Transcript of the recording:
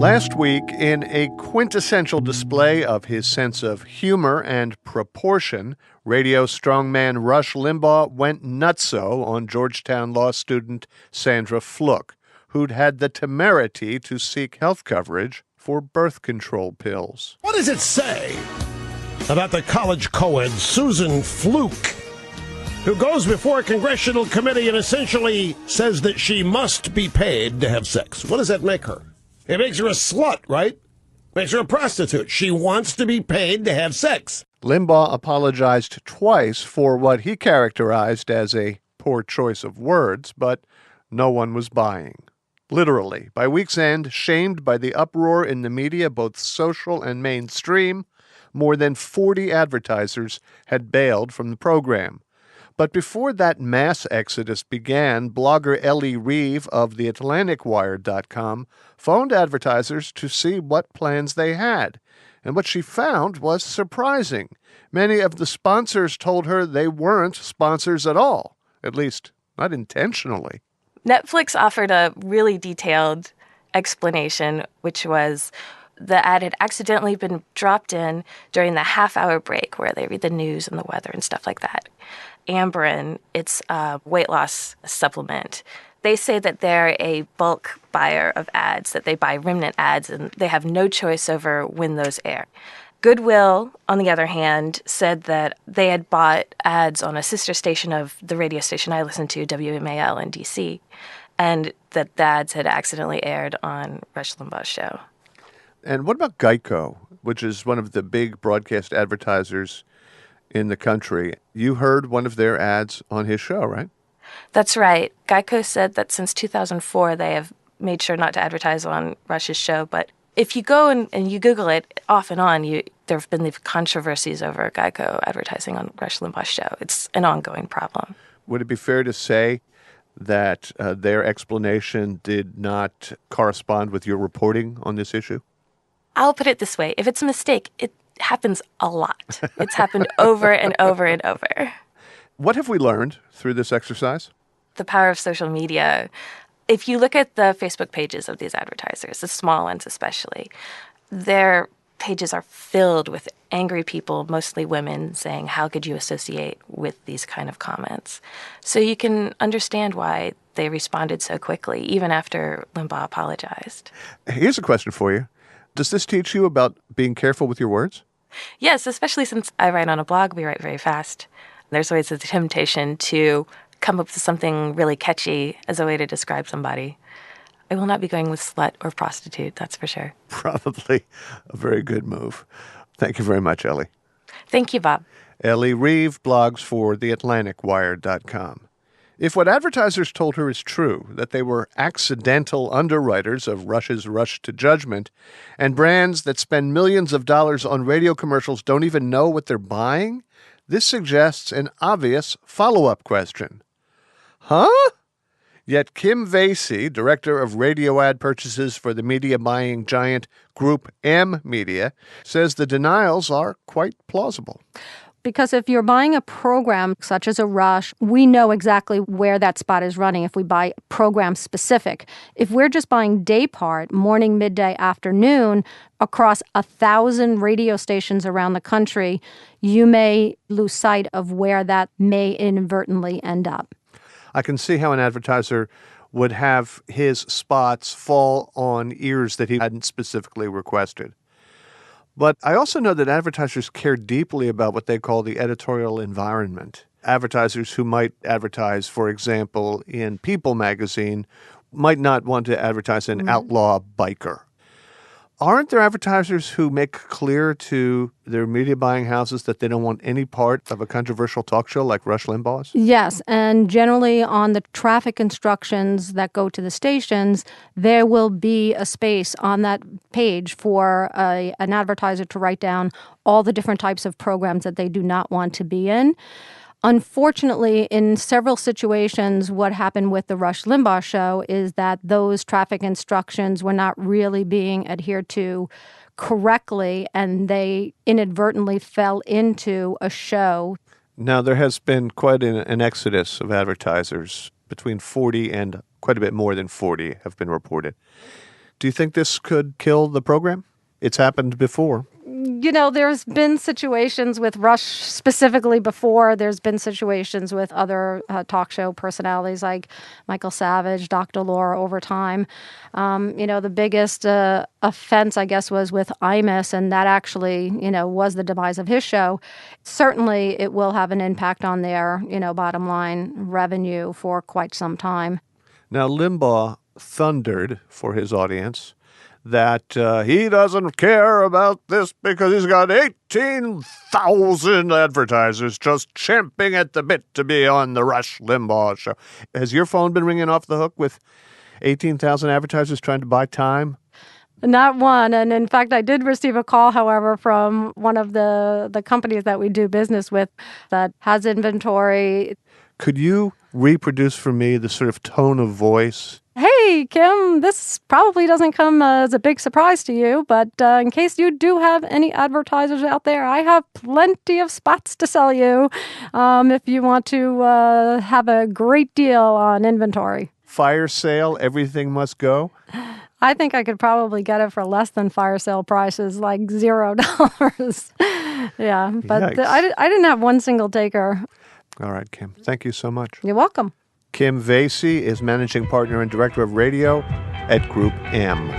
Last week, in a quintessential display of his sense of humor and proportion, radio strongman Rush Limbaugh went nutso on Georgetown law student Sandra Fluke, who'd had the temerity to seek health coverage for birth control pills. What does it say about the college co-ed Susan Fluke, who goes before a congressional committee and essentially says that she must be paid to have sex? What does that make her? It makes her a slut, right? Makes her a prostitute. She wants to be paid to have sex. Limbaugh apologized twice for what he characterized as a poor choice of words, but no one was buying. Literally, by week's end, shamed by the uproar in the media, both social and mainstream, more than 40 advertisers had bailed from the program. But before that mass exodus began, blogger Ellie Reeve of theatlanticwire.com phoned advertisers to see what plans they had. And what she found was surprising. Many of the sponsors told her they weren't sponsors at all, at least not intentionally. Netflix offered a really detailed explanation, which was the ad had accidentally been dropped in during the half-hour break where they read the news and the weather and stuff like that. Amberen, it's a weight loss supplement. They say that they're a bulk buyer of ads, that they buy remnant ads, and they have no choice over when those air. Goodwill, on the other hand, said that they had bought ads on a sister station of the radio station I listen to, WMAL in D.C., and that the ads had accidentally aired on Rush Limbaugh's show. And what about Geico, which is one of the big broadcast advertisers in the country? You heard one of their ads on his show, right? That's right. Geico said that since 2004, they have made sure not to advertise on Rush's show. But if you go and you Google it off and on, there have been the controversies over Geico advertising on Rush Limbaugh's show. It's an ongoing problem. Would it be fair to say that their explanation did not correspond with your reporting on this issue? I'll put it this way. If it's a mistake, it happens a lot. It's happened over and over and over. What have we learned through this exercise? The power of social media. If you look at the Facebook pages of these advertisers, the small ones especially, their pages are filled with angry people, mostly women, saying, how could you associate with these kind of comments? So you can understand why they responded so quickly, even after Limbaugh apologized. Here's a question for you. Does this teach you about being careful with your words? Yes, especially since I write on a blog, we write very fast. There's always a temptation to come up with something really catchy as a way to describe somebody. I will not be going with slut or prostitute, that's for sure. Probably a very good move. Thank you very much, Ellie. Thank you, Bob. Ellie Reeve blogs for theatlanticwire.com. If what advertisers told her is true, that they were accidental underwriters of Rush's rush to judgment, and brands that spend millions of dollars on radio commercials don't even know what they're buying, this suggests an obvious follow-up question. Huh? Yet Kim Vasey, director of radio ad purchases for the media-buying giant Group M Media, says the denials are quite plausible. Because if you're buying a program such as a Rush, we know exactly where that spot is running if we buy program specific. If we're just buying day part, morning, midday, afternoon, across 1,000 radio stations around the country, you may lose sight of where that may inadvertently end up. I can see how an advertiser would have his spots fall on ears that he hadn't specifically requested. But I also know that advertisers care deeply about what they call the editorial environment. Advertisers who might advertise, for example, in People magazine might not want to advertise an outlaw biker. Aren't there advertisers who make clear to their media buying houses that they don't want any part of a controversial talk show like Rush Limbaugh's? Yes, and generally on the traffic instructions that go to the stations, there will be a space on that page for an advertiser to write down all the different types of programs that they do not want to be in. Unfortunately, in several situations, what happened with the Rush Limbaugh show is that those traffic instructions were not really being adhered to correctly, and they inadvertently fell into a show. Now, there has been quite an exodus of advertisers. Between 40 and quite a bit more than 40 have been reported. Do you think this could kill the program? It's happened before. There's been situations with Rush specifically before. There's been situations with other talk show personalities like Michael Savage, Dr. Laura over time. The biggest offense, I guess, was with Imus, and that actually, was the demise of his show. Certainly, it will have an impact on their, bottom line revenue for quite some time. Now, Limbaugh thundered for his audience that he doesn't care about this because he's got 18,000 advertisers just champing at the bit to be on the Rush Limbaugh show. Has your phone been ringing off the hook with 18,000 advertisers trying to buy time? Not one. And in fact, I did receive a call, however, from one of the companies that we do business with that has inventory. Could you reproduce for me the sort of tone of voice? Hey, Kim, this probably doesn't come as a big surprise to you, but in case you do have any advertisers out there, I have plenty of spots to sell you if you want to have a great deal on inventory. Fire sale, everything must go? I think I could probably get it for less than fire sale prices, like $0. Yeah, but I didn't have one single taker. All right, Kim. Thank you so much. You're welcome. Kim Vasey is Managing Partner and Director of Radio at Group M.